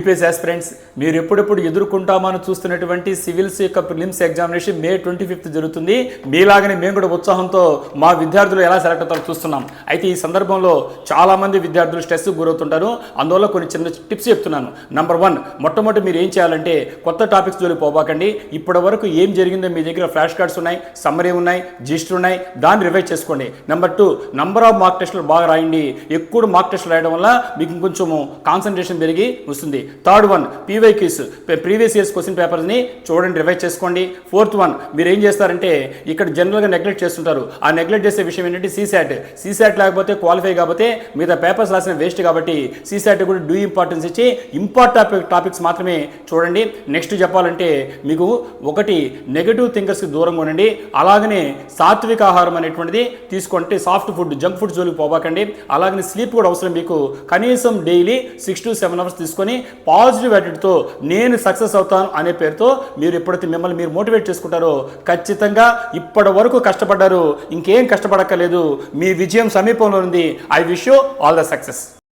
UPSC aspirants మీరు ఎప్పుడెప్పుడు ఎదుర్కొంటామని చూస్తున్నటువంటి సివిల్స్ యొక్క ప్రిలిమ్స్ ఎగ్జామినేషన్ May 25th జరుగుతుంది. మీలాగనే మేము కూడా ఉత్సాహంతో మా విద్యార్థులు ఎలా సెలెక్ట్ అవుతారో చూస్తున్నాం. అయితే ఈ సందర్భంలో చాలామంది విద్యార్థులు స్ట్రెస్కి గురవుతుంటారు. అందువల్ల కొన్ని చిన్న టిప్స్ చెప్తున్నాను. నెంబర్ 1, మొట్టమొదటి మీరు ఏం చేయాలంటే కొత్త టాపిక్స్ జోలికి పోబాకండి. ఇప్పటి వరకు ఏం జరిగిందో మీ దగ్గర ఫ్లాష్ కార్డ్స్ ఉన్నాయి, సమ్మరీ ఉన్నాయి, జిస్టర్ ఉన్నాయి, దాన్ని రివైజ్ చేసుకోండి. నెంబర్ 2, నంబర్ ఆఫ్ మార్క్ టెస్టులు బాగా రాయండి. ఎక్కువ మార్క్ టెస్టులు రాయడం వల్ల మీకు ఇంకొంచెం కాన్సన్ట్రేషన్ పెరిగి వస్తుంది. Third 1, PYQs previous years question పేపర్స్ని చూడండి, రివైజ్ చేసుకోండి. ఫోర్త్ 1, మీరు ఏం చేస్తారంటే ఇక్కడ జనరల్గా నెగ్లెక్ట్ చేస్తుంటారు. ఆ నెగ్లెక్ట్ చేసే విషయం ఏంటంటే సీసాట్ లేకపోతే క్వాలిఫై కాకపోతే మిగతా పేపర్స్ రాసిన వేస్ట్ కాబట్టి సీసాట్ కూడా డూ ఇంపార్టెన్స్ ఇచ్చి ఇంపార్టెంట్ టాపిక్స్ మాత్రమే చూడండి. నెక్స్ట్ చెప్పాలంటే మీకు ఒకటి నెగటివ్ థింకర్స్కి దూరంగా ఉండండి. అలాగనే సాత్విక ఆహారం అనేటువంటిది తీసుకోండి. సాఫ్ట్ ఫుడ్, జంక్ ఫుడ్ జోలికి పోబాకండి. అలాగనే స్లీప్ కూడా అవసరం. మీకు కనీసం డైలీ 6 to 7 hours తీసుకొని పాజిటివ్ యాటిట్యూడ్తో నేను సక్సెస్ అవుతాను అనే పేరుతో మీరు ఎప్పుడైతే మిమ్మల్ని మీరు మోటివేట్ చేసుకుంటారో ఖచ్చితంగా ఇప్పటి వరకు కష్టపడ్డారు, ఇంకేం కష్టపడక్కర్లేదు, మీ విజయం సమీపంలో ఉంది. I wish you all the success.